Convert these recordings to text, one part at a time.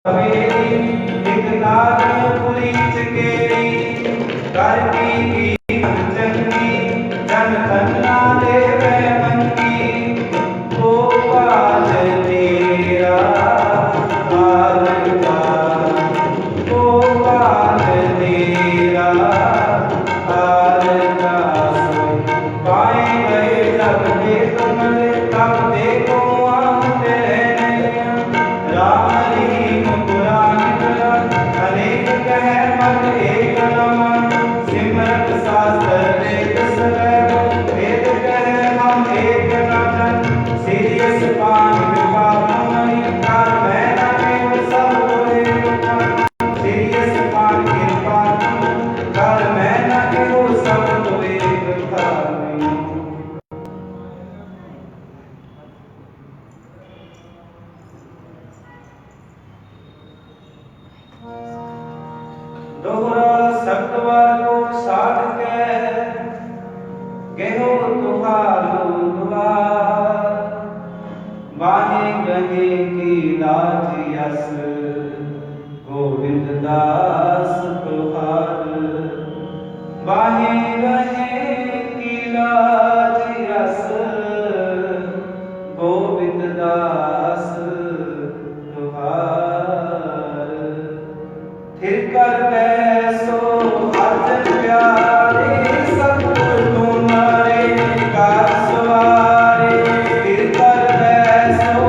एक नागपुरी चकेरी करकी की चंगी जन खन्ना देवे मंगी गोपाल तेरा आलका गोपाल तेरा आलका पाए गए जब दे तुमने तब देखो आते राम अनेक कह मन एक नमन सिमरत शास्त्र वेद सदैव वेद कह हम एक नमन सीरियस पान कृपा मणि कार मैं न केव सब बोले सीरियस पान कृपा कार मैं न केव सब बोले दोहरा सतवर को साध के गेहो तुहारो दुआर बाहे गहे की लाज यस गोविंद दास तुहार बाहे गहे की लाज यस गोविंद दास तुहार फिर कर बैसो अर्जन प्यारे सतगुरु तुम्हारे कार सवारे फिर कर बैसो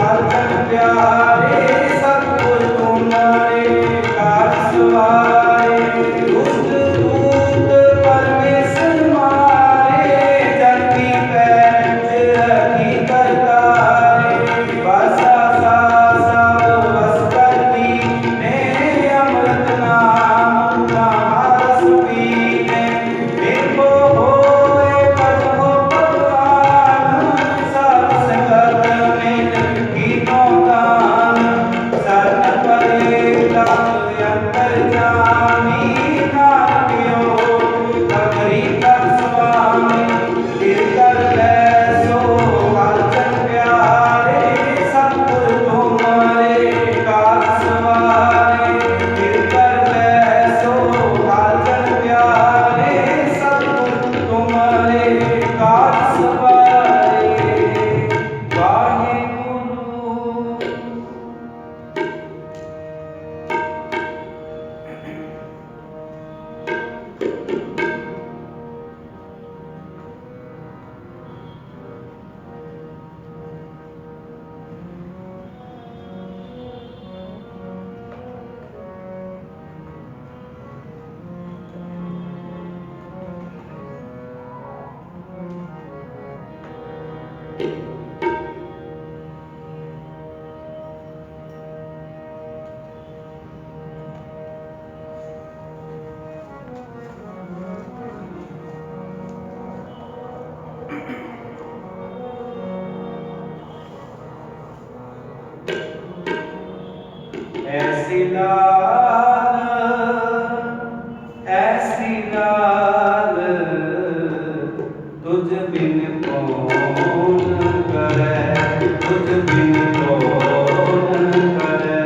अर्जन प्यारे सतगुरु तुम्हारे कार सवारे दुष्ट दूत परमेश्वर मारे जन की पैज रखी करतारे बसा सा सब बस करती ने अमृत नाम रस पीने देखो होए पद हो भगवान सब संगत में गीतों गान शरण परे तप अंतर जानी नाट्यो कबरी तप स्वामी फिर कर बैसो अर्जन प्यारे सतगुरु तुम्हारे कार सवारे फिर कर बैसो अर्जन प्यारे सतगुरु तुम्हारे कार सवारे वाहेगुरु। ऐसी लाल तुझ बिन कौन करे तुझ बिन कौन करे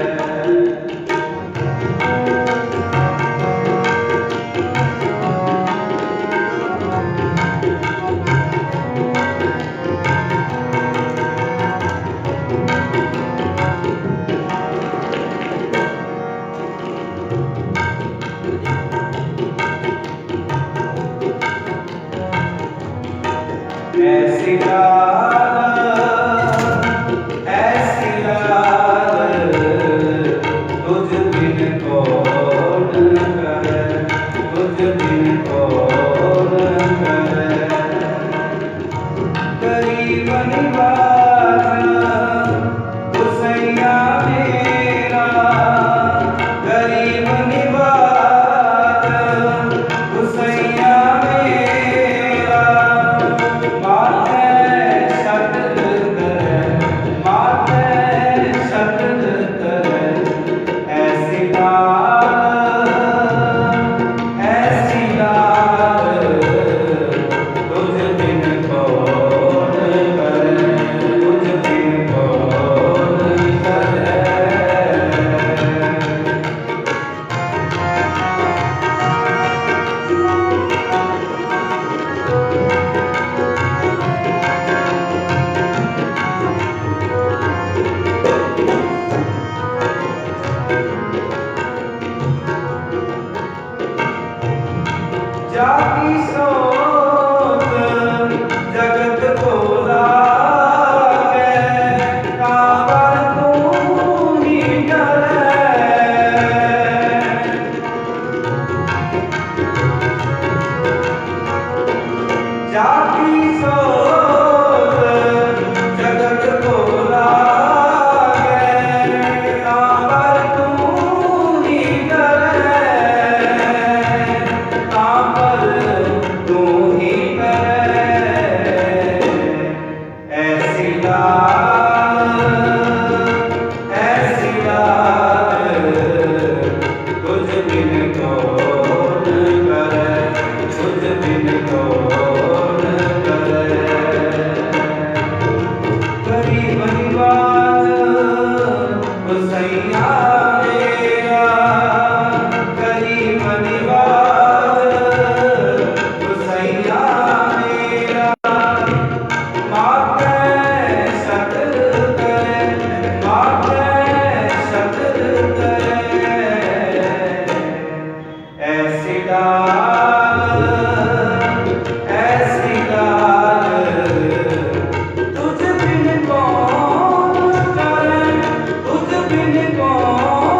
गुसैया मेरा गरीब निवाज गुसैया मेरा मातै शकल करे ऐसी डाल तुझ बिन कौन करे तुझ बिन कौन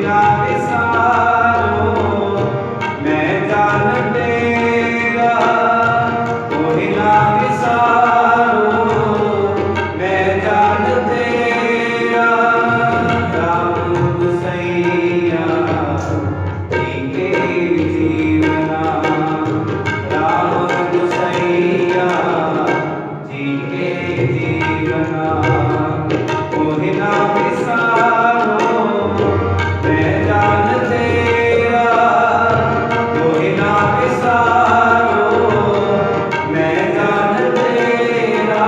ना विसारो, मैं जान तेरा मोहि ना विसारो, मैं जान तेरा। राम गुसैया जी के जीवना, राम गुसैया जी के जीवना, मोहि ना विसारो, मैं जान तेरा मोहि ना विसारो, मैं जान तेरा।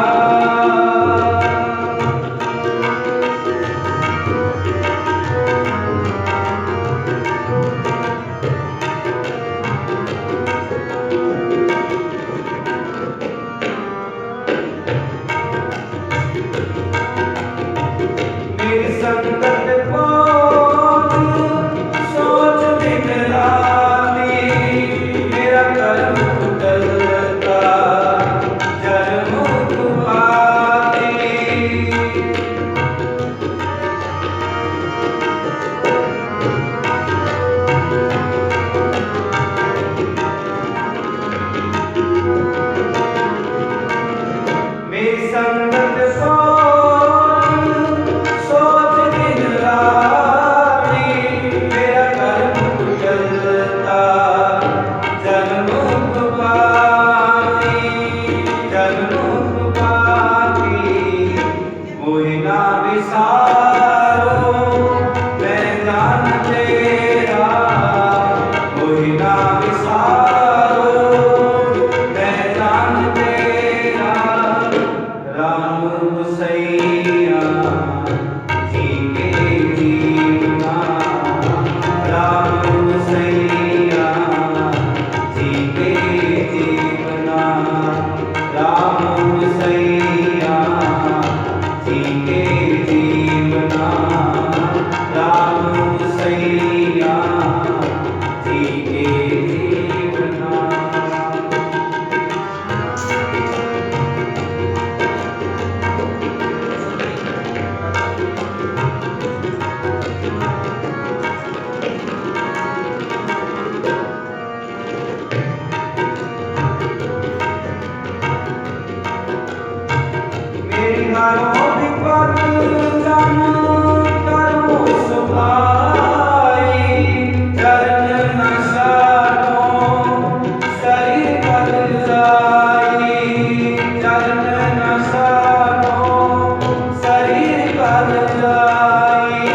मेरी संगत खोज सोच दिन राती, मेरा कर्म कुटलता जन्म दुआती। मेरी संगत सोच दिन राती, मेरा कर्म कुशलता जन्म दुआती, जन्म दुआती। मोहि ना विसारो, मैं जान तेरा मोहि ना विसारो, मैं जान तेरा। राम गुसैया जी के जीवना, राम गुसैया जी के जीवना, राम गुसैया जी के जीवना, राम गुसैया जी के जीवना। मेरी हारों विपद जन करो सुभाई, चरण न साधो शरीर बल जाई, चरण न साधो शरीर बल जाई।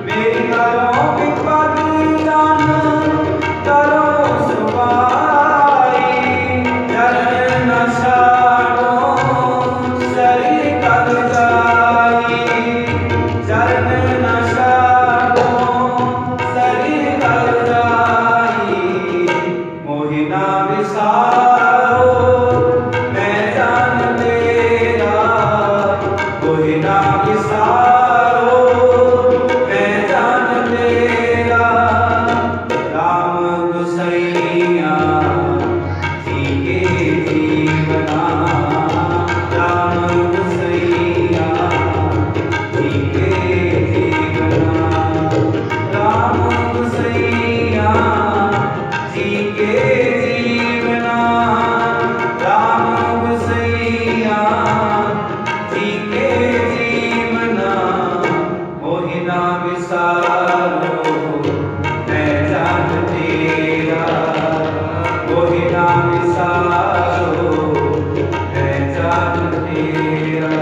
मेरी हारों विपद जन करो सुभाई, चरण न साधो शरीर बल जाई, चरण न साधो शरीर बल जाई। मोहि ना विसारो, मैं जान तेरा मोहि ना विसारो, मैं जान तेरा। राम गुसैया जी के जीवना, राम गुसैया जी के जीवना, राम गुसैया जी के जीवना, राम गुसैया जी के जीवना। मोहि ना विसारो, मैं जान तेरा मोहि ना विसारो, मैं जान तेरा।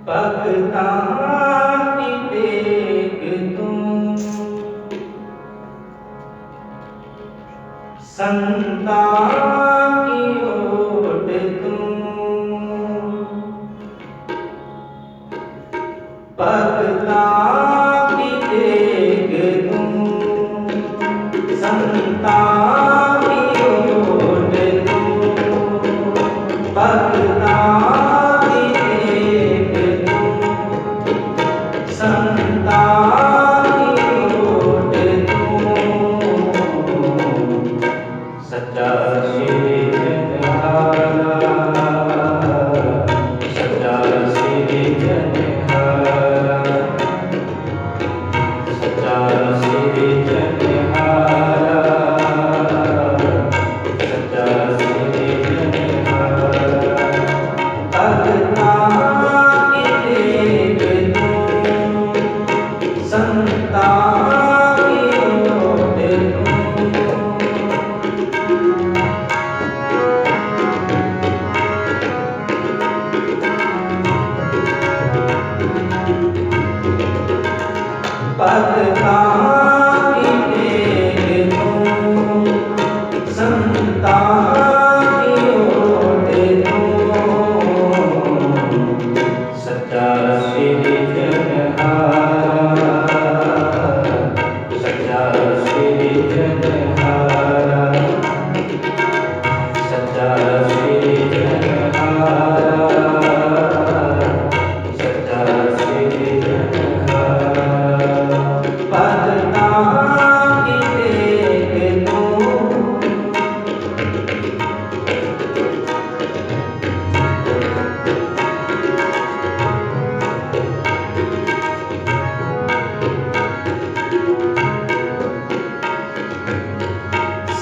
भगतां की टेक तुम, संतां की ओट तुम, भगतां की टेक तुम, संतां की ओट तुम, भगतां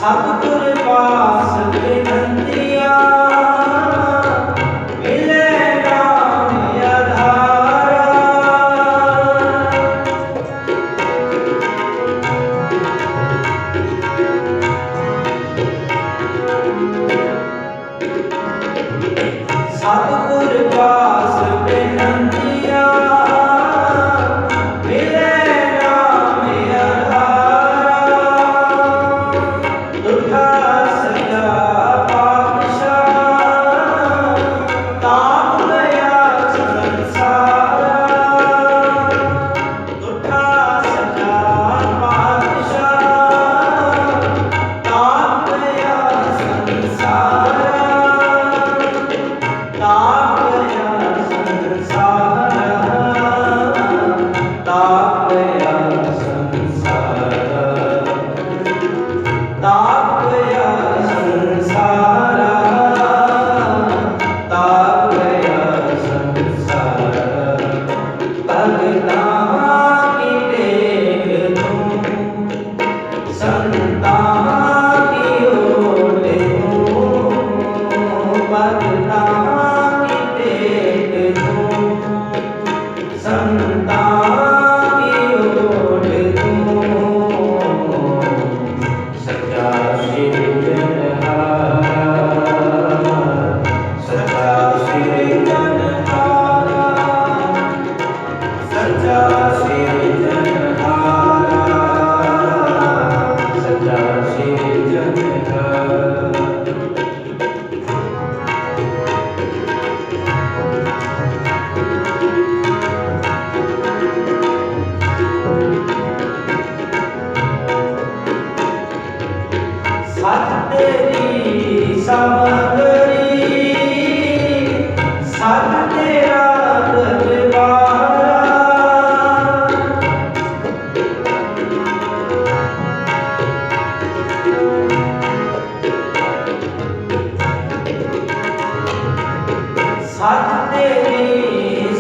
सतगुर पास बिनतिया मिले नाम आधारा, सतगुर पास बिनतिया मिले नाम आधारा, दुखा सजा पातशाह ताप गया संसारा, दुखा सजा पातशाह ताप गया संसारा, ताप गया संसारा, ताप गया संसारा, ताप गया संसारा, ताप गया संसारा, भगतां की टेक तुम, संतां की ओट तुम, भगतां की टेक तुम, संतां की ओट तुम, सच्चा सिरजनहारा, सच्चा सिरजनहारा, सच्चा सिरजनहारा, सच्चा सिरजनहारा। सच तेरी समगरी, सच तेरा दरबारा, सच तेरी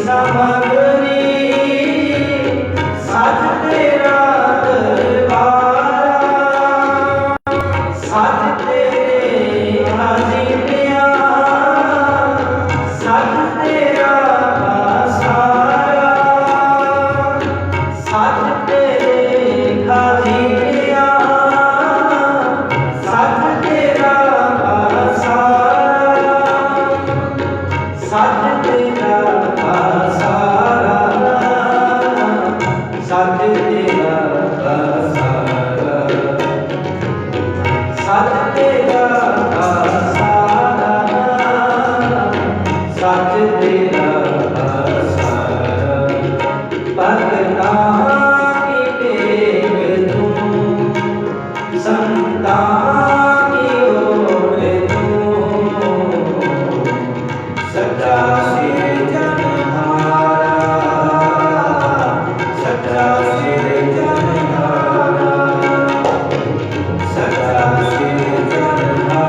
समगरी, सच तेरा दरबारा, सच तेरे हाजिरिया, सच तेरा सारा, सच तेरा सारा, सच तेरा सारा, सच तेरा सारा। भगतां की टेक तूं, संतां की ओट तूं, सच्चा सिरजनहारा, सच्चा सिरजनहारा, सच्चा सिरजनहारा,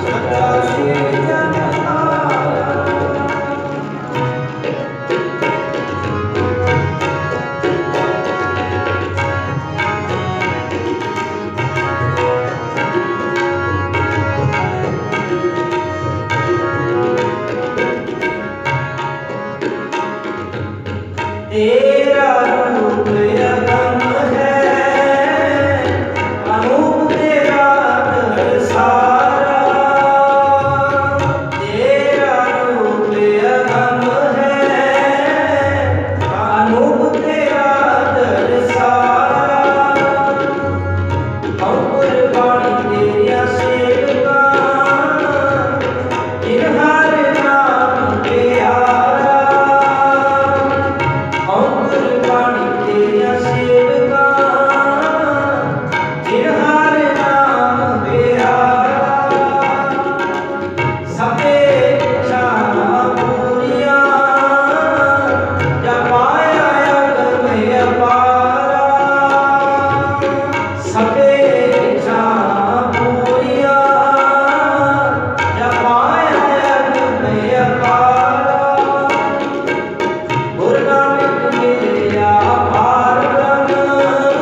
सच्चा सिरजनहारा। तेरा रूप अगम है, अनूप तेरा सारा। तेरा रूप अगम है, अनूप तेरा सारा। हम कुर्बानी तेरिया सेवका, जिन हर नाम प्यारा। हम कुर्बानी तेरिया सेवका, जिन हर नाम प्यारा। सबे इच्छावां पूरियां, जपाया अगम अपारा। सबे इच्छावां पूरियां, जपाया अगम अपारा। गुरु नानक मिलिया पार ब्रह्म,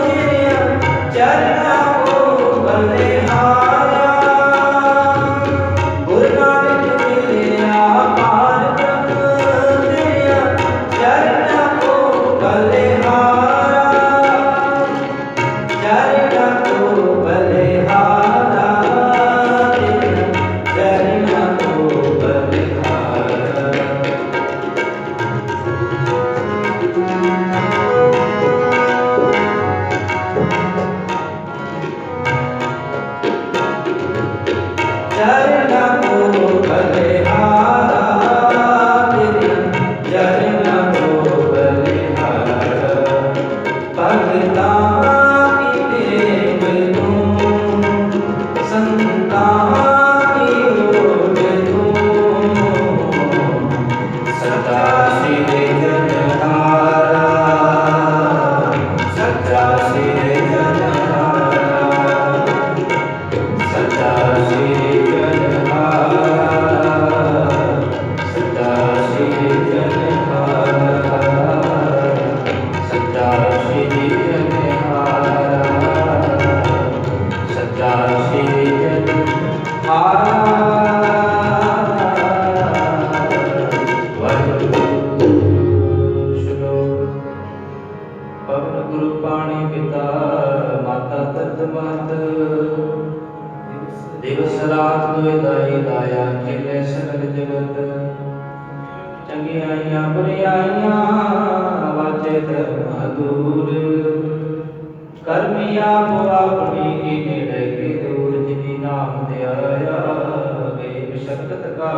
तेरिया चरना को बलिहारा। गुरु नानक मिलिया पार ब्रह्म, तेरिया चरना को बलिहारा। चरना को बलिहारा, तेरिया चरना को बलिहारा। चरना को बलिहारा, तेरिया चरना को बलिहारा। भगतां की टेक तूं, संतां की ओट तूं, सच्चा सिरजनहारा, सच्चा सिरजनहारा, सच्चा सिरजनहारा, सच्चा सिरजनहारा, सच्चा सिरजनहारा, सच्चा सिरजनहारा। वाहिगुरू श्लोक। पवन गुरु पाणी पिता, माता तरत महत। दिवस रात दुए दाई लाया, खेले सकल जगत। चंगियाइयां बुरियाइयां, वाजे धर्म दूर। कर्मिया को अपनी की नेड़े की दूर। जिनी नाम ध्याया गए शक्त का,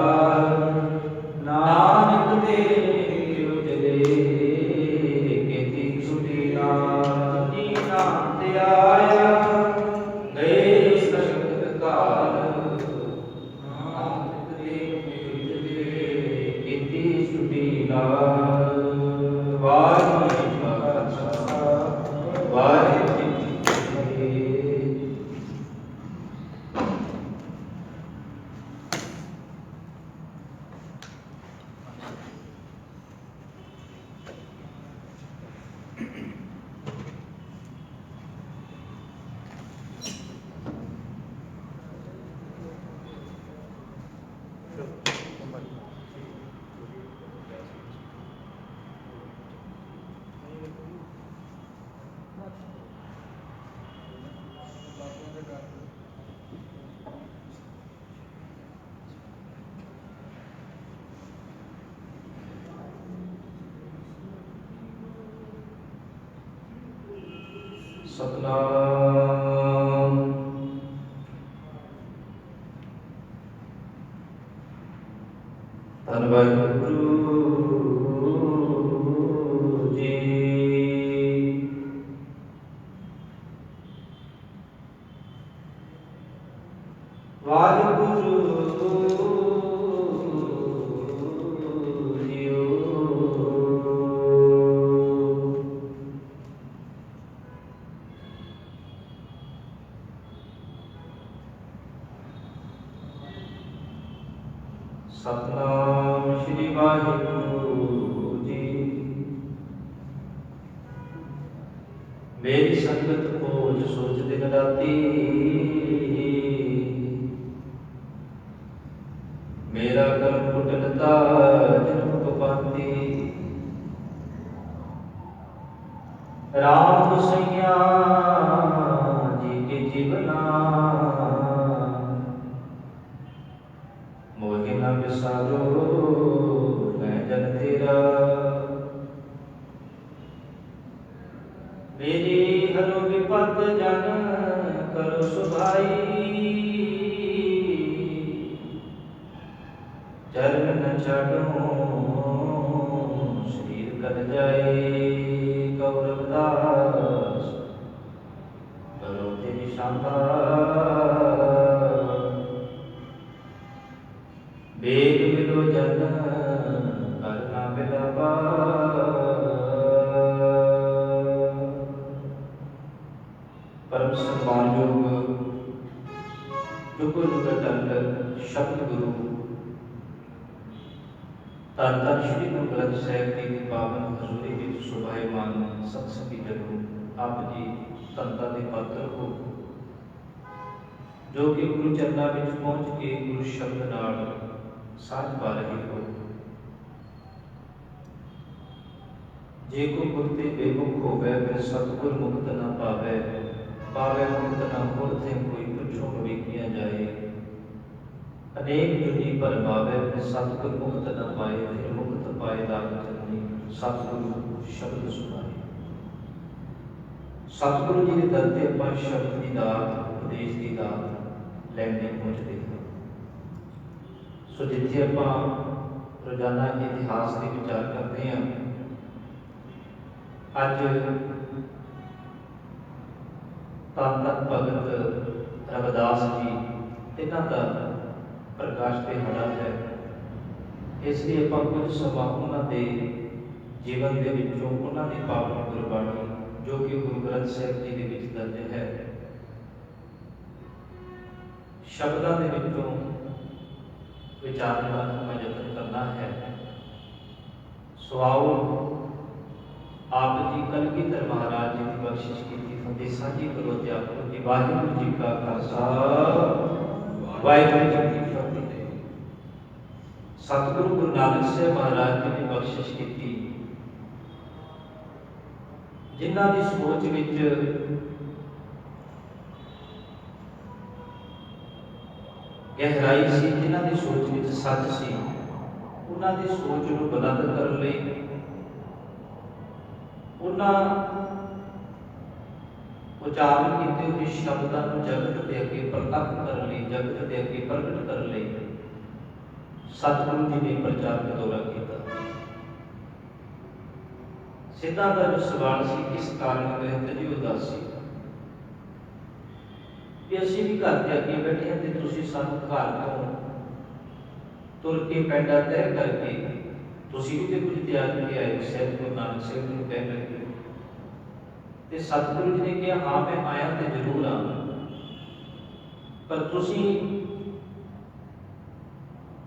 नानक दे उजले केती छुटी नाम। जी नाम ध्याया गए शक्त का, नानक दे उजले केती छुटी नाम। वाहिगुरू जी का खालसा, वाहिगुरू जी की फतेह। ਸਤਨਾਮ। ਧੰਨ ਵਾਹਿਗੁਰੂ ਜੀ। ਵਾਹਿਗੁਰੂ ਜੀਓ। ਸਤਨਾਮ ਸ਼੍ਰੀ ਵਾਹਿਗੁਰੂ ਜੀ। ਮੇਰੀ ਸੰਗਤ ਖੋਜ ਸੋਚ ਦਿਨ ਰਾਤੀ, ਮੇਰਾ ਕਰਮ ਕੁਟਲਤਾ ਜਨਮ ਕਪਾਤੀ। ਰਾਮ ਗੁਸਈਆ ਜੀ ਕੇ ਜੀਵਨਾ, मोहि न विसारो मैं जन तेरा। मेरी हरो विपत जन करो सुभाई, चरण न छाड़ो शरीर कर जाए। गौरवदास करो तेरी शांता, वेद मिलो जन करना बिलावा। परम सम्मानयोग जुगो जुग अटल शब्द गुरु धन धन श्री गुरु ग्रंथ साहिब जी की पावन हजूरी विच शोभायमान सत्संगी जनो, आप जी धनता के पात्र हो, जो कि गुरु चरणा विच पहुंच के गुरु शब्द नाल साथ पा रहे हो। जे को गुर ते बेमुख होवे, फिर सतगुर मुक्त न पावे। पावे मुक्त न होर थे कोई पुछो वेखिया जाए। अनेक जुनी पर पावे, फिर सतगुर मुक्त न पाए। फिर मुक्त पाए लाभ चलनी, सतगुरु शब्द सुनाए। सतगुरु जी के दर ते आपां शब्द की दात, उपदेश की दात लैने पहुंचते हैं। सो जिथे आपां रोजाना इतिहास के विचार करते हैं, अज धन धन भगत रविदास जी इन्हां दा प्रकाश दिहाड़ा है। इसलिए आपां कुछ समां उन्हां दे जीवन दे विचों उन्हां दी पावन गुरबाणी जो कि गुरु ग्रंथ साहिब जी दे विच दर्ज है, शब्दां दे विचों विचारने का हमें यत्न करना है। सो आओ आप जी कलगीधर महाराज जी की बख्शिश की फतेह साझी करो। अध्यापक जी वाहिगुरू जी का खालसा वाहिगुरू जी की फतेह। सतगुरु गुरु नानक साहब महाराज जी ने बख्शिश की, जिन्हां दी सोच विच गहराई सी, जिन्हां दी सोच विच सच सी, उन्हां दी सोच नूं बुलंद करन लई, उन्हां उचारण कीते हुए शब्दां नूं जगत दे अगे प्रकट करन लई, जगत दे अगे प्रगट करन लई सतगुरु जी ने प्रचार का दौरा किया। सीधा दा जो सवाल सी, किस कारण रहते जी उदासी, कि असीं भी घर के अगे बैठे हैं तो तुसीं सानूं घर तो तुर के पैंडा तय करके तुसीं भी तो कुछ त्याग के आए हो। सैयद गुरु नानक साहिब जी कह लगे ते सतगुरु जी ने कहा, हाँ मैं आया तो जरूर हाँ, पर तुसीं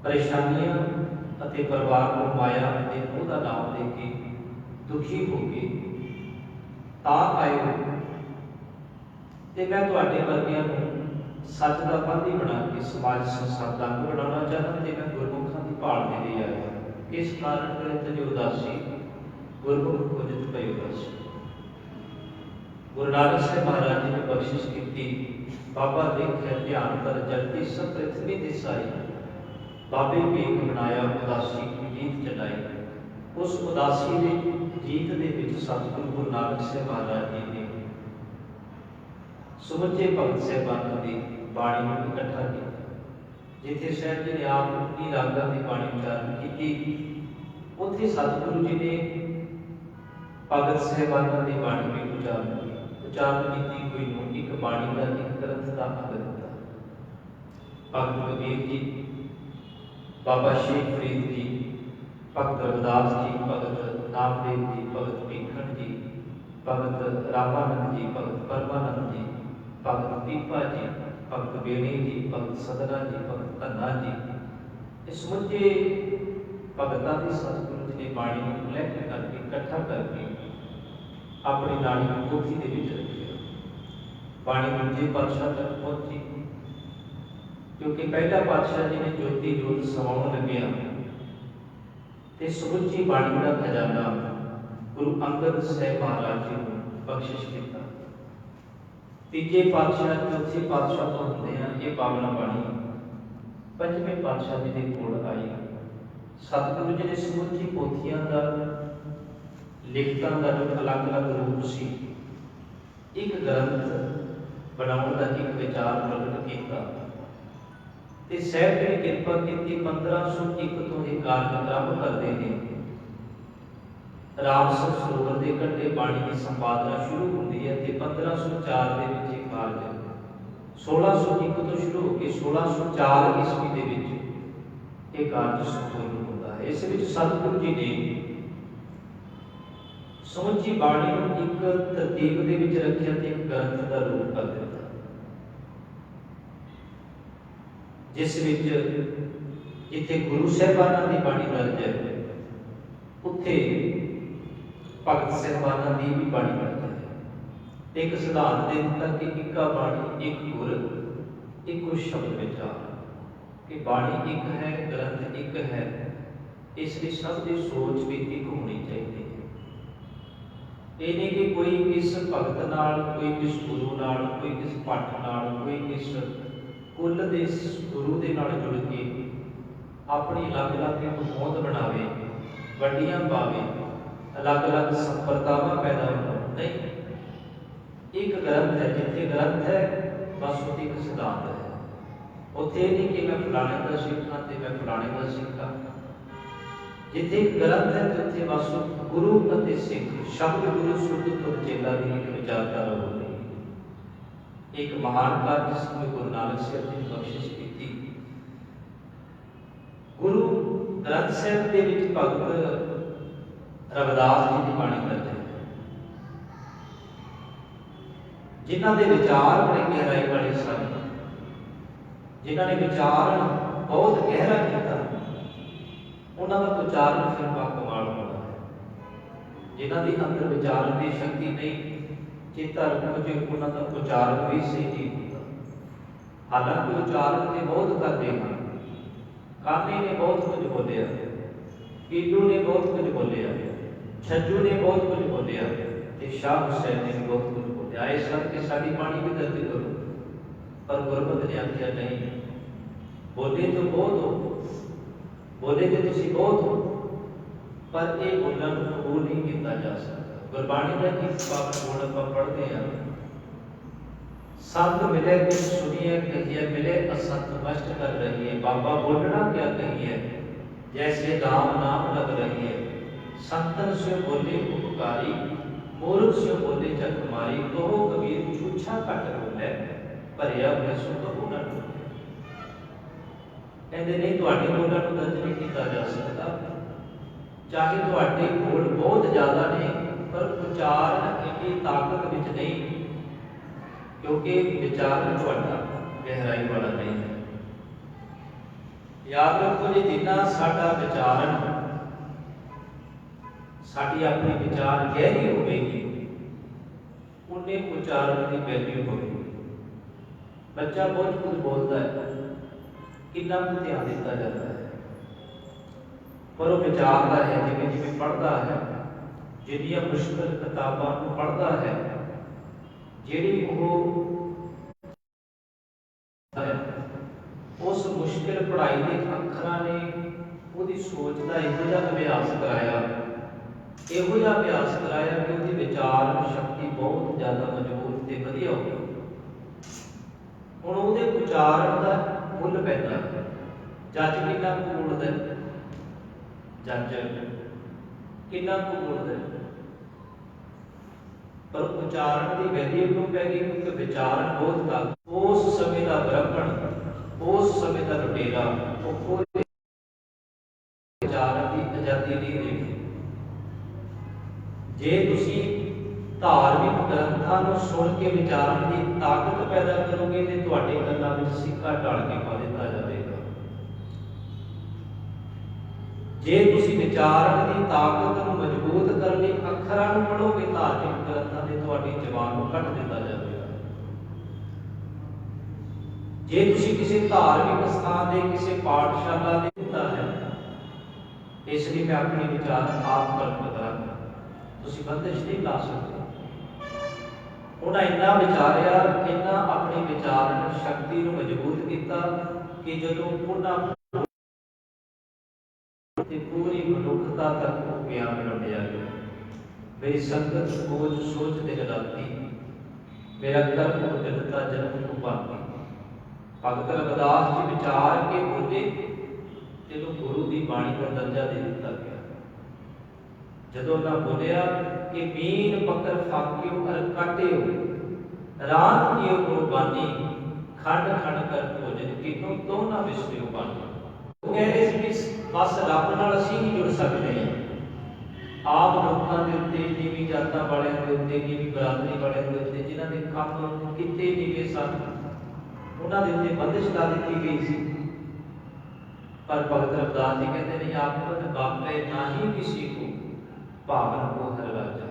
परेशानियां अते परिवार को माया अते ओहदा नाम दे के दुखी हो गए तां आए हो, ते मैं तुहाडे वर्गियां नूं सच दा बंधी बना के समाज संसार दा अंग बनाना चाहता, ते मैं गुरमुखां दी भाल दे लई आया। इस कारण करत जी उदासी, गुरमुख खोजत पई उदासी। गुरु नानक साहब महाराज जी ने बख्शिश की, बाबा देखिए ध्यान कर जलती सब पृथ्वी दिसाई, बाबे वेग बनाया उदासी की जीत चलाई। उस उदासी के जीत के विच सतगुरु गुरु नानक साहब महाराज जी ने ਸਮੁੱਚੇ ਭਗਤ ਸਾਹਿਬਾਨਾਂ ਦੀ ਬਾਣੀ ਨੂੰ ਇਕੱਠਾ ਕੀਤਾ। ਜਿੱਥੇ ਸਾਹਿਬ ਜੀ ਨੇ ਆਪ ਦੀ ਰਾਗਾਂ ਦੀ ਬਾਣੀ ਉਚਾਰਨ ਕੀਤੀ, ਉੱਥੇ ਸਤਿਗੁਰੂ ਜੀ ਨੇ ਭਗਤ ਸਾਹਿਬਾਨਾਂ ਦੀ ਬਾਣੀ ਵੀ ਉਚਾਰਨ ਕੀਤੀ ਹੋਈ ਨੂੰ ਇੱਕ ਬਾਣੀ ਦਾ ਇੱਕ ਗ੍ਰੰਥ ਦਾ ਅੰਗ ਦਿੱਤਾ। ਭਗਤ ਕਬੀਰ ਜੀ, ਬਾਬਾ ਸ਼ੇਖ ਫਰੀਦ ਜੀ, ਭਗਤ ਰਵਿਦਾਸ ਜੀ, ਭਗਤ ਨਾਮਦੇਵ ਜੀ, ਭਗਤ ਭੀਖਣ ਜੀ, ਭਗਤ ਰਾਮਾਨੰਦ ਜੀ, ਭਗਤ ਪਰਮਾਨੰਦ ਜੀ, ਭਗਤ ਪੀਪਾ ਜੀ, ਭਗਤ ਬੇਣੀ ਜੀ, ਭਗਤ ਸਦਨਾ ਜੀ, ਭਗਤ ਧੰਨਾ ਜੀ, ਇਹ ਸਮੁੱਚੇ ਭਗਤਾਂ ਦੀ ਸਤਿਗੁਰੂ ਜੀ ਨੇ ਬਾਣੀ ਨੂੰ ਕਲੈਕਟ ਕਰਕੇ ਇਕੱਠਾ ਕਰਕੇ ਆਪਣੀ ਨਾਲੀ ਦੀ ਕੋਠੀ ਦੇ ਵਿੱਚ ਰੱਖਿਆ। ਬਾਣੀ ਦੂਜੇ ਪਾਤਸ਼ਾਹ ਤੱਕ ਪਹੁੰਚੀ, ਕਿਉਂਕਿ ਪਹਿਲਾ ਪਾਤਸ਼ਾਹ ਜੀ ਨੇ ਜੋਤੀ ਜੋਤ ਸਮਾਉਣ ਲੱਗਿਆ ਤੇ ਸਮੁੱਚੀ ਬਾਣੀ ਦਾ ਖਜ਼ਾਨਾ ਗੁਰੂ ਅੰਗਦ ਸਾਹਿਬ ਮਹਾਰਾਜ ਜੀ ਨੂੰ ਬਖਸ਼ਿਸ਼ ਕੀਤਾ। ਤੀਜੇ ਪਾਤਸ਼ਾਹ, ਚੌਥੇ ਪਾਤਸ਼ਾਹ ਤੋਂ ਹੁੰਦੇ ਆ ਇਹ ਪਾਵਨ ਬਾਣੀ ਪੰਜਵੇਂ ਪਾਤਸ਼ਾਹ ਜੀ ਦੇ ਕੋਲ ਆਈ। ਸਤਿਗੁਰੂ ਜੀ ਨੇ ਸਮੁੱਚੀ ਪੋਥੀਆਂ ਦਾ, ਲਿਖਤਾਂ ਦਾ ਜੋ ਅਲੱਗ-ਅਲੱਗ ਰੂਪ ਸੀ, ਇੱਕ ਗ੍ਰੰਥ ਬਣਾਉਣ ਦਾ ਇੱਕ ਵਿਚਾਰ ਪ੍ਰਗਟ ਕੀਤਾ ਤੇ ਸਾਹਿਬ ਜੀ ਨੇ ਕਿਰਪਾ ਕੀਤੀ। 1501 ਤੋਂ ਇਹ ਕਾਰਜ ਆਰੰਭ ਕਰਦੇ ਨੇ। ਰਾਮਸਰ ਸਰੋਵਰ ਦੇ ਕੰਢੇ ਬਾਣੀ ਦੀ ਸੰਪਾਦਨਾ ਸ਼ੁਰੂ ਹੁੰਦੀ ਹੈ ਤੇ 1504 ਦੇ ਵਿੱਚ ਇਹ ਕਾਰਜ 1601 ਤੋਂ ਸ਼ੁਰੂ ਹੋ ਕੇ 1604 ਈਸਵੀ ਦੇ ਵਿੱਚ ਇਹ ਕਾਰਜ ਸੰਪੂਰਨ ਹੁੰਦਾ ਹੈ। ਇਸ ਵਿੱਚ ਸਤਿਗੁਰੂ ਜੀ ਨੇ ਸਮੁੱਚੀ ਬਾਣੀ ਨੂੰ ਇੱਕ ਤਰਤੀਬ ਦੇ ਵਿੱਚ ਰੱਖਿਆ ਤੇ ਇੱਕ ਗ੍ਰੰਥ ਦਾ ਰੂਪ ਕਰ ਦਿੱਤਾ, ਜਿਸ ਵਿੱਚ ਜਿੱਥੇ ਗੁਰੂ ਸਾਹਿਬਾਨਾਂ ਦੀ ਬਾਣੀ ਦਰਜ ਹੈ, ਉੱਥੇ ਭਗਤ ਸਾਹਿਬਾਨਾਂ ਦੀ ਵੀ ਬਾਣੀ ਦਰਜ ਹੈ। ਇੱਕ ਸਿਧਾਂਤ ਦੇ ਦਿੱਤਾ ਕਿ ਇੱਕਾ ਬਾਣੀ, ਇੱਕ ਗੁਰ, ਇੱਕੋ ਸ਼ਬਦ ਵਿਚਾਰ, ਕਿ ਬਾਣੀ ਇੱਕ ਹੈ, ਗ੍ਰੰਥ ਇੱਕ ਹੈ। ਇਸ ਲਈ ਸਭ ਦੀ ਸੋਚ ਵੀ ਇੱਕ ਹੋਣੀ ਚਾਹੀਦੀ ਹੈ। ਇਹ ਨਹੀਂ ਕਿ ਕੋਈ ਕਿਸ ਭਗਤ ਨਾਲ, ਕੋਈ ਕਿਸ ਗੁਰੂ ਨਾਲ, ਕੋਈ ਕਿਸ ਭੱਟ ਨਾਲ, ਕੋਈ ਕਿਸ ਕੁੱਲ ਦੇ ਗੁਰੂ ਦੇ ਨਾਲ ਜੁੜ ਕੇ ਆਪਣੀ ਅਲੱਗ-ਅਲੱਗ ਇੱਕ ਹੋਂਦ ਬਣਾਵੇ, ਵੰਡੀਆਂ ਪਾਵੇ, ਅਲੱਗ-ਅਲੱਗ ਸੰਪਰਦਾਵਾਂ ਪੈਦਾ ਹੋਣ। ਨਹੀਂ, ਇੱਕ ਗ੍ਰੰਥ ਹੈ। ਜਿੱਥੇ ਗ੍ਰੰਥ ਹੈ ਬਸ ਉੱਥੇ ਇੱਕ ਸਿਧਾਂਤ ਹੈ। ਉੱਥੇ ਨਹੀਂ ਕਿ ਮੈਂ ਫਲਾਣੇ ਦਾ ਸਿੱਖ ਹਾਂ ਤੇ ਮੈਂ ਫਲਾਣੇ ਦਾ ਸਿੱਖ ਹਾਂ। ਜਿੱਥੇ ਇੱਕ ਗ੍ਰੰਥ ਹੈ ਤੇ ਉੱਥੇ ਬਸ ਗੁਰੂ ਅਤੇ ਸਿੱਖ, ਸ਼ਬਦ ਗੁਰੂ ਸੁਧ ਤੁਧ ਚੇਲਾ ਦੀ ਇੱਕ ਵਿਚਾਰਧਾਰਾ ਹੋ ਰਹੀ ਹੈ। ਇੱਕ ਮਹਾਨ ਕਾਰਜ ਜਿਸ ਨੂੰ ਗੁਰੂ ਨਾਨਕ ਸਾਹਿਬ ਜੀ ਨੇ ਬਖਸ਼ਿਸ਼ ਕੀਤੀ। ਗੁਰੂ ਗ੍ਰੰਥ ਸਾਹਿਬ ਦੇ ਵਿੱਚ ਭਗਤ ਰਵਿਦਾਸ ਜੀ ਦੀ ਬਾਣੀ ਦਰਜ ਹੈ, ਜਿਨ੍ਹਾਂ ਦੇ ਵਿਚਾਰ ਬੜੇ ਗਹਿਰਾਈ ਵਾਲੇ ਸਨ, ਜਿਨ੍ਹਾਂ ਨੇ ਵਿਚਾਰਨ ਬਹੁਤ ਗਹਿਰਾ ਕੀਤਾ। ਉਹਨਾਂ ਦਾ ਉਚਾਰਨ ਫਿਰ ਕਮਾਲ ਹੋਣਾ ਹੈ। ਜਿਨ੍ਹਾਂ ਦੀ ਅੰਦਰ ਵਿਚਾਰਨ ਦੀ ਸ਼ਕਤੀ ਨਹੀਂ, ਚੇਤਾ ਰੱਖੋ ਜੇ ਉਹਨਾਂ ਦਾ ਉਚਾਰਨ ਵੀ ਸਹੀ ਨਹੀਂ ਹੁੰਦਾ। ਹਾਲਾਂਕਿ ਉਚਾਰਨ ਤੇ ਬਹੁਤ ਕਰਦੇ ਹਨ। ਕਾਨੇ ਨੇ ਬਹੁਤ ਕੁਝ ਬੋਲਿਆ, ਪੀਲੂ ਨੇ ਬਹੁਤ ਕੁਝ ਬੋਲਿਆ, ਛੱਜੂ ਨੇ ਬਹੁਤ ਕੁਝ ਬੋਲਿਆ ਤੇ ਸ਼ਾਹ ਹੁਸੈਨ ਨੇ ਬਹੁਤ ਕੁਝ ਬੋਲਿਆ। ਇਸ ਕਰਕੇ ਸਾਡੀ ਬਾਣੀ ਵੀ ਦਰਜ ਕਰੋ। ਪਰ ਗੁਰਮਤਿ ਨੇ ਆਖਿਆ ਨਹੀਂ, ਬੋਲੇ ਤਾਂ ਬਹੁਤ ਹੋ, ਬੋਲੇ ਤੇ ਤੁਸੀਂ ਬਹੁਤ ਹੋ, ਪਰ ਇਹ ਬੋਲਣ ਨੂੰ ਕਬੂਲ ਨਹੀਂ ਕੀਤਾ ਜਾ ਸਕਦਾ। ਗੁਰਬਾਣੀ ਦਾ ਇੱਕ ਪਾਵਨ ਗੁਣ ਆਪਾਂ ਪੜ੍ਹਦੇ ਹਾਂ, ਸੰਤ ਮਿਲੇ ਕੁਝ ਸੁਣੀਏ ਕਹੀਏ, ਮਿਲੇ ਅਸੰਤ ਨਸ਼ਟ ਕਰ ਰਹੀ ਹੈ। ਬਾਬਾ ਬੋਲਣਾ ਕਿਆ ਕਹੀਏ, जैसे राम नाम लग रही है। संतन से बोले उपकारी, मूर्ख से बोले जग मारी। कहो कबीर छूछा कट बोले, भरिया भैसो कबू न डोले। कहते नहीं तुहाडे बोलण नूं दर्ज नहीं किया जा सकता। चाहे तुहाडे बोल बहुत ज्यादा ने, पर उचारण इन्नी ताकत विच नहीं, क्योंकि विचारण तुहाडा गहराई वाला नहीं है। याद रखो जी, जिन्ना साडा विचारण, साडी अपनी विचार गहरी होगी, उन्ने उच्चारण की वैल्यू होगी। बच्चा बहुत कुछ बोलता है, कितना कुछ ध्यान दिता जाता है, पर वो विचारता है, जिवें जिवें पढ़ता है, जिन्नियां मुश्किल किताबां पढ़ता है, जिहड़ी वो उस मुश्किल पढ़ाई के अखरां ने उसकी सोच का इहो जिहा अभ्यास कराया, इहो जिहा अभ्यास कराया कि उसकी विचार शक्ति बहुत ज़्यादा मजबूत ते वधिया हो गई। ਹੁਣ ਉਹਦੇ ਉਚਾਰਨ ਦਾ ਮੁੱਲ ਪੈਂਦਾ ਹੈ। ਜੱਜ ਕਿੰਨਾ ਕੁ ਬੋਲਦਾ ਹੈ, ਜੱਜ ਕਿੰਨਾ ਕੁ ਬੋਲਦਾ ਹੈ, ਪਰ ਉਚਾਰਨ ਦੀ ਵੈਲਿਊ ਕਿਉਂ ਪੈ ਗਈ? ਕਿਉਂਕਿ ਵਿਚਾਰਨ ਬਹੁਤ ਦਾ ਉਸ ਸਮੇਂ ਦਾ ਬ੍ਰਾਹਮਣ, ਉਸ ਸਮੇਂ ਦਾ ਲੁਟੇਰਾ, ਉਹ ਵਿਚਾਰਨ ਦੀ ਆਜ਼ਾਦੀ ਨਹੀਂ ਦੇਖੀ। ਜੇ ਤੁਸੀਂ ਧਾਰਮਿਕ ਗ੍ਰੰਥਾਂ ਨੂੰ ਸੁਣ ਕੇ ਵਿਚਾਰਨ ਦੀ ਤਾਕਤ ਪੈਦਾ ਕਰੋਗੇ ਤੇ ਤੁਹਾਡੇ ਕੰਨਾਂ ਵਿੱਚ ਸਿੱਕਾ ਢਾਲ ਕੇ ਪਾ ਦਿੱਤਾ ਜਾਵੇਗਾ। ਜੇ ਤੁਸੀਂ ਵਿਚਾਰਨ ਦੀ ਤਾਕਤ ਨੂੰ ਮਜ਼ਬੂਤ ਕਰਨ ਲਈ ਅੱਖਰਾਂ ਨੂੰ ਪੜ੍ਹੋਗੇ ਧਾਰਮਿਕ ਗ੍ਰੰਥਾਂ ਦੇ, ਤੁਹਾਡੀ ਜ਼ਬਾਨ ਨੂੰ ਕੱਟ ਦਿੱਤਾ ਜਾਵੇਗਾ। ਜੇ ਤੁਸੀਂ ਕਿਸੇ ਧਾਰਮਿਕ ਸਥਾਨ ਦੇ, ਕਿਸੇ ਪਾਠਸ਼ਾਲਾ ਦੇ ਦਿੱਤਾ ਹੈ, ਇਸ ਲਈ ਮੈਂ ਆਪਣੇ ਵਿਚਾਰ ਆਪ ਪ੍ਰਗਟ ਕਰਾਂਗਾ, ਤੁਸੀਂ ਬੰਦਿਸ਼ ਨਹੀਂ ਲਾ ਸਕਦੇ। ਉਹਨਾਂ ਇੰਨਾ ਵਿਚਾਰਿਆ, ਇੰਨਾ ਆਪਣੀ ਵਿਚਾਰਨ ਸ਼ਕਤੀ ਨੂੰ ਮਜ਼ਬੂਤ ਕੀਤਾ ਕਿ ਜਦੋਂ ਉਹਨਾਂ ਤੇ ਪੂਰੀ ਮਨੁੱਖਤਾ ਤੱਕ ਉਹ ਗਿਆਨ ਲੁਟਿਆ ਗਿਆ। ਮੇਰੀ ਸੰਗਤ ਸੋਚ ਸੋਚ ਦੇ ਜਲਾਤੀ, ਮੇਰਾ ਕਰਮ ਨੂੰ ਦਿੱਤਾ ਜਨਮ ਨੂੰ ਪਾਤੀ। ਭਗਤ ਰਵਿਦਾਸ ਜੀ ਵਿਚਾਰ ਕੇ ਬੋਲੇ ਤੇ ਉਹ ਗੁਰੂ ਦੀ ਬਾਣੀ ਦਾ ਦਰਜਾ ਦੇ ਦਿੱਤਾ ਗਿਆ। ਜਦੋਂ ਉਹਨਾਂ ਬੋਲਿਆ ਕਿ ਮੀਨ ਪਕਰ ਫਾਕਿਓ ਅਰ ਕਾਟਿਓ ਰਾਤ ਕੀਓ ਕੁਰਬਾਨੀ ਖੰਡ ਖੰਡ ਕਰ ਭੋਜਨ ਕੀਨੋ ਤੋ ਨਾ ਵਿਸਰਿਓ ਬਾਣੀ। ਉਹ ਕਹਿੰਦੇ ਸੀ ਕਿ ਬਸ ਰੱਬ ਨਾਲ ਅਸੀਂ ਹੀ ਜੁੜ ਸਕਦੇ ਹਾਂ। ਆਪ ਲੋਕਾਂ ਦੇ ਉੱਤੇ, ਨੀਵੀਂ ਜਾਤਾਂ ਵਾਲਿਆਂ ਦੇ ਉੱਤੇ, ਨੀਵੀਂ ਬਰਾਦਰੀ ਵਾਲਿਆਂ ਦੇ ਉੱਤੇ, ਜਿਨ੍ਹਾਂ ਦੇ ਕੰਮ ਕਿਤੇ ਨੀਵੇਂ ਸਨ, ਉਹਨਾਂ ਦੇ ਉੱਤੇ ਬੰਦਿਸ਼ ਲਾ ਦਿੱਤੀ ਗਈ ਸੀ। पर भगत रविदास जी कहते नहीं, आपन बापे ना ही किसी को भावन को हर राजा।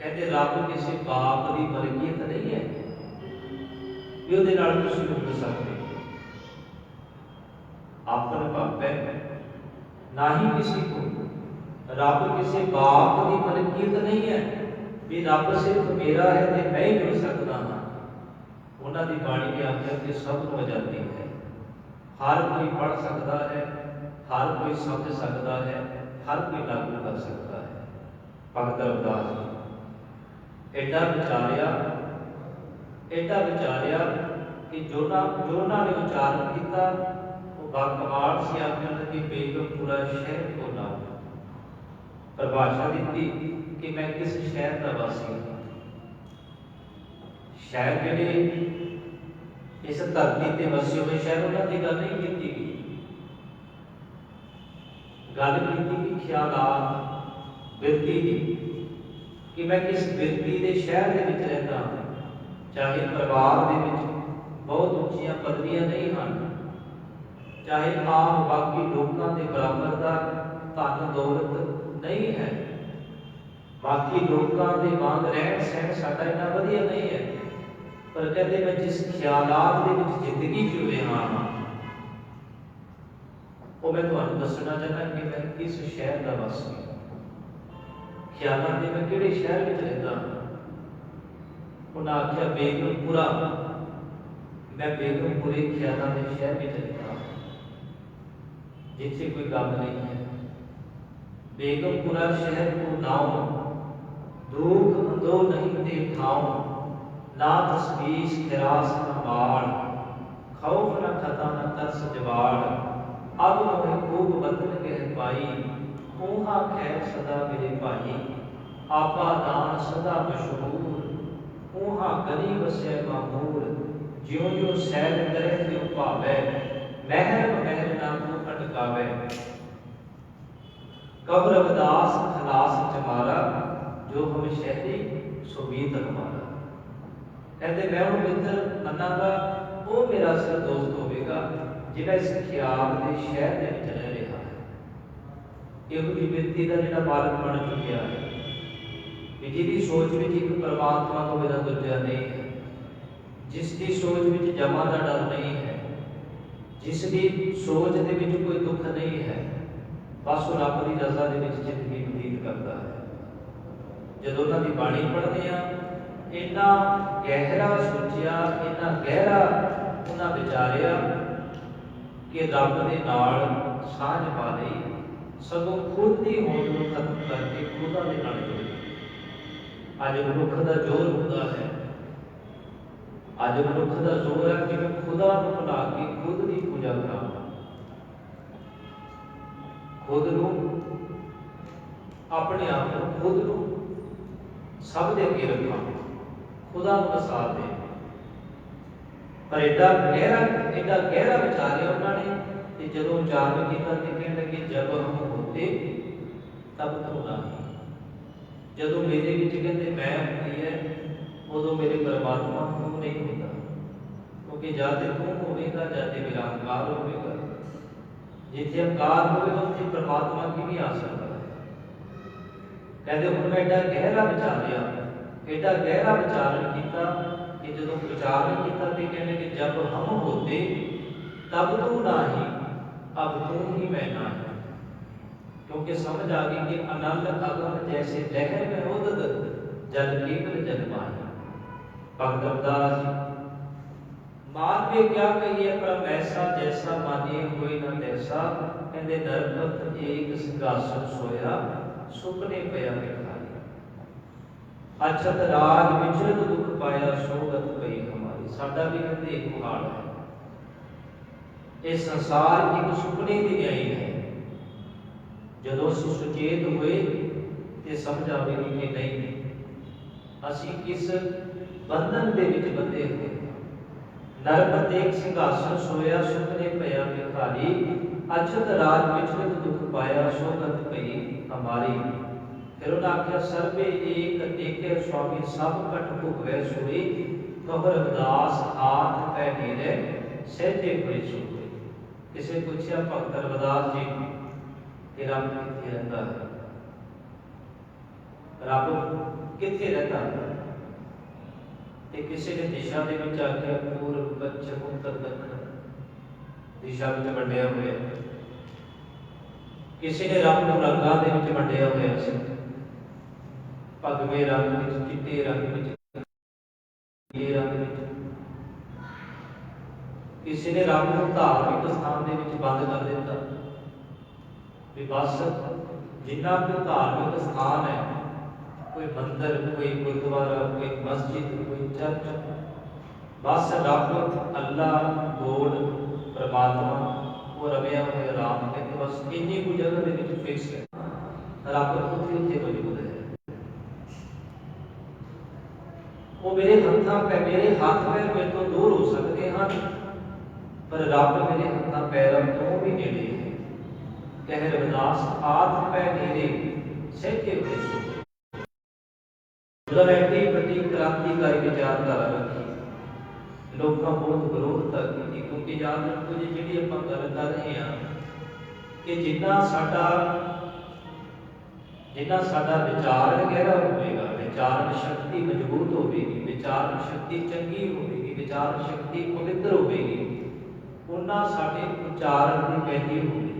कहते रब किसी बाप की मलकीयत नहीं है भी ਉਹਦੇ ਨਾਲ ਤੁਸੀਂ ਮਿਲ ਸਕਦੇ। आपन बापे ना ही किसी को, रब किसी बाप की मलकीयत नहीं है भी रब सिर्फ मेरा है तो मैं ही जुड़ सकता हाँ। उन्होंने की बाणी ने आख्या कि सब को आजादी है, हर कोई पढ़ सकता है, हर कोई समझ सकता है, हर कोई लागू कर सकता है। भगत रविदास जी एडा विचारिया कि जो उन्होंने उच्चारण किया वो बाकमाल से आखिर कि बेगमपुरा शहर को नाम परिभाषा दी कि मैं किस शहर का वासी हाँ। शहर जिहड़े इस धरती ते वसे हुए शहर, उन्होंने गल नहीं की गई। गल की ख्यालात बिरती की कि मैं किस बिरती के शहर के विच रहता हाँ। चाहे परिवार के विच बहुत उच्चियां पदवियां नहीं हैं, चाहे आम बाकी लोगों के बराबर का धन दौलत नहीं है, बाकी लोगों के वांग रहन सहन साडा इन्ना वधिया नहीं है, पर कहते मैं जिस ख्यालात के विच जिंदगी जी रहा हाँ वो मैं तुहानूं दसना चाहना कि मैं किस शहर का वासी हाँ। ख्यालात के मैं किहड़े शहर में रहता हाँ। उन्हें आख्या बेगमपुरा, मैं बेगमपुरे ख्यालात के शहर में रहता हाँ, जिथे कोई गल नहीं है। बेगमपुरा शहर को नाम दुख दो नहीं दे ठाऊं, ना तस्वीश खिरास न बाढ़, खौफ न खता न तरस जवाड़, अब मोहे खूब वतन कह पाई, ऊहा खैर सदा मेरे भाई, आपा दान सदा मशहूर, ऊहा गली वसै मामूर, ज्यों ज्यों सैर करे त्यों भावै, महर महर ना को अटकावै। कब रविदास खलास चमारा, जो हम शहरी सुबीत हमारा। कहते मैं उन्हें मित्र मनागा, वो मेरा असल दोस्त होगा जिहड़ा इस ख्याल के शहर के विच रह रहा है। इहो जी व्यक्ति का जिहड़ा मालक बन चुकिया है कि जिहदी सोच में एक परमात्मा तो बिना दूजा नहीं है, जिसकी सोच में जमा का डर नहीं है, जिसकी सोच के विच कोई दुख नहीं है, बस वो रब की रजा के विच जिंदगी बतीत करता है। जदों उन्हां दी बाणी पढ़दे हां, इन्ना गहरा सोचिया, इन्ना गहरा उन्हें विचारिया कि रब के नाल साझ पा लई, सगों खुद ही होंद नूं खत्म करके खुदा दे नाल जुड़ गए। अज मनुख का जोर होता है ਅੱਜ ਮਨੁੱਖ ਦਾ ਜ਼ੋਰ ਹੈ ਕਿ ਮੈਂ ਖੁਦਾ ਨੂੰ ਭੁਲਾ ਕੇ ਖੁਦ ਦੀ ਪੂਜਾ ਕਰਾਵਾਂ, ਖੁਦ ਨੂੰ, ਆਪਣੇ ਆਪ ਨੂੰ, ਖੁਦ ਨੂੰ ਸਭ ਦੇ ਅੱਗੇ ਰੱਖਾਂ, ਖੁਦਾ ਨੂੰ ਵਸਾ ਦੇ। ਪਰ ਐਡਾ ਗਹਿਰਾ ਵਿਚਾਰਿਆ ਉਹਨਾਂ ਨੇ। ਤੇ ਜਦੋਂ ਉਚਾਰਨ ਕੀਤਾ ਤੇ ਕਹਿਣ ਲੱਗੇ ਜਬ ਹਮ ਹੋਤੇ ਤਬ ਤੂੰ ਨਹੀਂ। ਜਦੋਂ ਮੇਰੇ ਵਿੱਚ ਕਹਿੰਦੇ ਮੈਂ ਹੁੰਦੀ ਹੈ ਉਦੋਂ ਮੇਰੇ ਪਰਮਾਤਮਾ ਨੂੰ ਨਹੀਂ ਹੁੰਦਾ, ਕਿਉਂਕਿ ਜਦ ਤੇ ਤੂੰ ਹੋਵੇਗਾ ਜਦ ਤੇ ਮੇਰਾ ਹੰਕਾਰ ਹੋਵੇਗਾ। ਜਿੱਥੇ ਹੰਕਾਰ ਹੋਵੇਗਾ ਉੱਥੇ ਪਰਮਾਤਮਾ ਕਿਵੇਂ ਆ ਸਕਦਾ ਹੈ। ਕਹਿੰਦੇ ਹੁਣ ਮੈਂ ਐਡਾ ਗਹਿਰਾ ਵਿਚਾਰਿਆ, ਐਡਾ ਗਹਿਰਾ ਵਿਚਾਰਨ ਕੀਤਾ ਕਿ ਜਦੋਂ ਵਿਚਾਰਨ ਕੀਤਾ ਤੇ ਕਹਿੰਦੇ ਕਿ ਜਬ ਹਮ ਹੋਤੇ ਤਬ ਤੂੰ ਨਹੀਂ, अब तू ही मैं ना है। क्योंकि समझ आ गई कि अनंत अगम जैसे लहर में उदद जल केवल जल माही। भक्त रविदास मान में क्या कहिए परम ऐसा जैसा मानिए कोई न तैसा। कहते नरपत एक सिंहासन सोया सुपने पया भिखारी। अछत राज विचरत दुख पाया सोगत पई हमारी। साडा भी कहते एक हाल है। ਇਹ ਸੰਸਾਰ ਇੱਕ ਸੁਪਨੇ ਦੀ ਨਿਆਈ ਹੈ। ਜਦੋਂ ਅਸੀਂ ਸੁਚੇਤ ਹੋਏ ਤੇ ਸਮਝ ਆਵੇਗੀ ਕਿ ਨਹੀਂ, ਅਸੀਂ ਕਿਸ ਬੰਧਨ ਦੇ ਵਿੱਚ ਬੰਧੇ ਹੋਏ। ਨਰਪਤ ਇੱਕ ਸਿੰਘਾਸਨ ਸੋਇਆ ਸੁਪਨੇ ਪਿਆ ਭਿਖਾਰੀ। ਅਛਤ ਰਾਜ ਵਿਚਰਤ ਦੁਖ ਪਾਇਆ ਸੋਗਤ ਪਈ ਹਮਾਰੀ। ਫਿਰ ਉਹਨਾਂ ਆਖਿਆ ਸਰਬੇ ਏਕ ਏਕੇ ਸੁਆਮੀ ਸਭ ਘਟ ਭੁਗਵੈ ਸੋਈ। ਕਹੋ ਰਵਿਦਾਸ ਆਠ ਪੈ ਨੀਰੇ ਸਹਿਜੇ ਹੋਏ ਸੋਈ। किसे पूछा भगत रविदास जी कि रब किथे रहता है, रब किथे रहता है। ते किसी ने दिशा दे विच आख्या पूर्व पश्चिम उत्तर दक्षिण दिशा विच वंडिया होया। किसी ने रब नूं रंगां दे विच वंडिया होया सी। भगवे रंग विच, चिट्टे रंग विच, ये रंग विच। किसी ने रब को धार्मिक स्थान के बंद कर दिता भी बस जिन्ना कोई धार्मिक स्थान है, कोई मंदिर, कोई गुरुद्वारा, कोई मस्जिद, कोई चर्च, बस रब अल्लाह गोड परमात्मा वो रविया हुए राम कहते बस इन्नी कोई जगह के फिक्स है। रब उत्थे उत्थे मौजूद है। वो मेरे हाथ पैर मेरे तो दूर हो सकते हैं पर रब मेरे हाथों पैरों तो भी नेड़े है। कह रविदास आठ पै नेड़े सहते हुए सो। जब एडी बड़ी क्रांतिकारी विचारधारा रखी, लोगों बहुत विरोधता की, क्योंकि याद रखो जी जी आप गल कर रहे हैं कि जिन्ना साडा विचार गहरा होगा, विचार शक्ति मजबूत होगी, विचार शक्ति चंगी होगी, विचार शक्ति पवित्र होगी, उन्ना साडे उच्चारण की पहली होगी।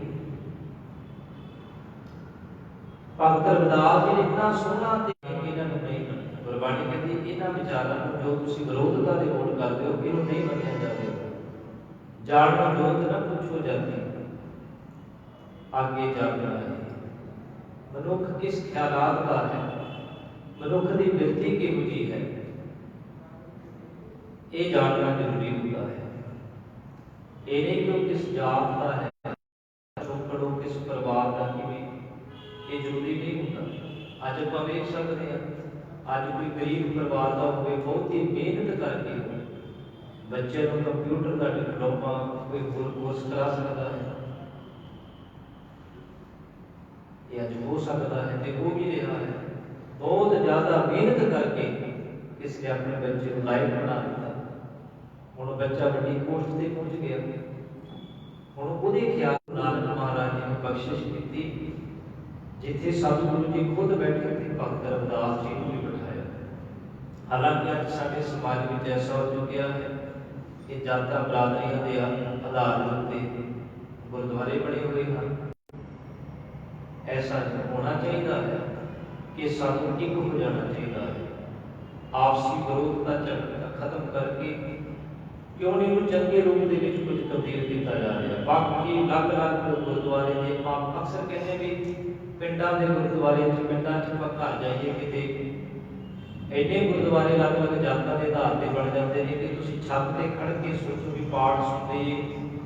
भगत रविदास जी इतना सोहना इन्हां नूं नहीं मन्निया। गुरबाणी कहती इन्हां विचारां नूं जो तुसीं विरोधता दे वोट करदे हो इहनूं नहीं मन्निया जावेगा। जाणो जोत न पुछो जाती आगे जागना है। मनुख किस ख्यालात का है, मनुख की वृत्ति किहो जी है, ये जानना जरूरी होता है। ये नहीं कि किस जात का है, छोकड़ो किस परिवार का किवें, ये जरूरी नहीं होता। अज आप वेख सकते हैं, अज कोई गरीब परिवार का होवे, बहुत ही मेहनत करके बच्चे को कंप्यूटर का डिप्लोमा कोई होर कोर्स करा सकता है, ये अज हो सकता है तो हो भी रहा है। बहुत ज़्यादा मेहनत करके किसी ने अपने बच्चे को लायक बना दिता। हुण बच्चा बड़ी पोस्ट से पहुंच गया। हुण उहदे ख्याल नानक महाराज जी ने बख्शिश की, जिथे सतगुरु जी खुद बैठे थे भगत रविदास जी को भी बिठाया। हालांकि अज साडे समाज में ऐसा हो चुका है कि जातां बरादरियां के आधार पर गुरुद्वारे बने हुए हैं। ऐसा होना चाहिए है कि सानू एक हो जाना चाहिए है। आपसी विरोधता झगड़ा खत्म करके क्यों नहीं चंगे रूप के कुछ तब्दील किया जा रहा है। बाकी अलग अलग गुरुद्वारे ने आप अक्सर कहते भी पिंडां दे गुरुद्वारे पिंडां च घर जाइए किते ਐਡੇ ਗੁਰਦੁਆਰੇ ਅਲੱਗ-ਅਲੱਗ ਜਾਤਾਂ ਦੇ ਆਧਾਰ ਤੇ ਬਣ ਜਾਂਦੇ ਨੇ ਕਿ ਤੁਸੀਂ ਛੱਤ ਤੇ ਖੜ ਕੇ ਸੋਚੋ ਵੀ ਪਾਠ ਸੁਣਦੇ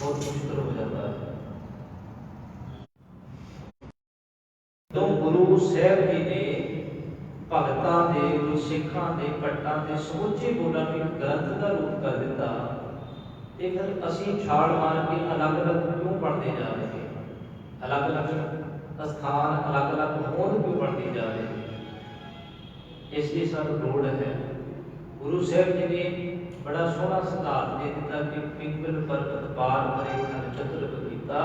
ਬਹੁਤ ਮੁਸ਼ਕਲ ਹੋ ਜਾਂਦਾ ਹੈ। ਤੋਂ ਗੁਰੂ ਸਾਹਿਬ ਜੀ ਨੇ ਭਗਤਾਂ ਦੇ, ਗੁਰਸਿੱਖਾਂ ਦੇ, ਭੱਟਾਂ ਦੇ ਸਮੁੱਚੇ ਗੁਣਾਂ ਨੂੰ ਇੱਕ ਗ੍ਰੰਥ ਦਾ ਰੂਪ ਕਰ ਦਿੱਤਾ, ਤੇ ਫਿਰ ਅਸੀਂ ਛਾਲ ਮਾਰ ਕੇ ਅਲੱਗ-ਅਲੱਗ ਕਿਉਂ ਪੜ੍ਹਦੇ ਜਾ ਰਹੇ ਹਾਂ? ਅਲੱਗ-ਅਲੱਗ ਸਥਾਨ, ਅਲੱਗ-ਅਲੱਗ ਹੋਂਦ ਕਿਉਂ ਪੜ੍ਹਦੇ ਜਾ ਰਹੇ ਹਾਂ? ਇਸ ਲਈ ਸਾਨੂੰ ਲੋੜ ਹੈ। ਗੁਰੂ ਸਾਹਿਬ ਜੀ ਨੇ ਬੜਾ ਸੋਹਣਾ ਸਿਧਾਂਤ ਦੇ ਦਿੱਤਾ ਕਿ ਪਿੰਗਲ ਪਰਬਤ ਪਾਰ ਕਰੇ ਹਨ ਚਤੁਰ ਕੀਤਾ,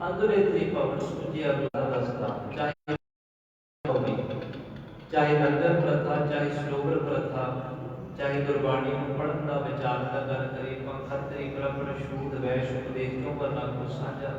ਅੰਦਰੇ ਤੇ ਭਵਨ ਸੁਝਿਆ ਗੁਰਾਂ ਦਾ ਸਿਧਾਂਤ। ਚਾਹੇ ਲੰਗਰ ਪ੍ਰਥਾ, ਚਾਹੇ ਸਰੋਵਰ ਪ੍ਰਥਾ, ਚਾਹੇ ਗੁਰਬਾਣੀ ਨੂੰ ਪੜ੍ਹਨ ਦਾ ਵਿਚਾਰ ਦਾ ਗੱਲ ਕਰੇ, ਪੰਖਤਰੀ ਬ੍ਰਹਮਣ ਸ਼ੂਦ ਵੈਸ਼ ਉਪਦੇਸ਼ ਕਿਉਂ ਕਰਨਾ ਕੋ ਸਾਂਝਾ।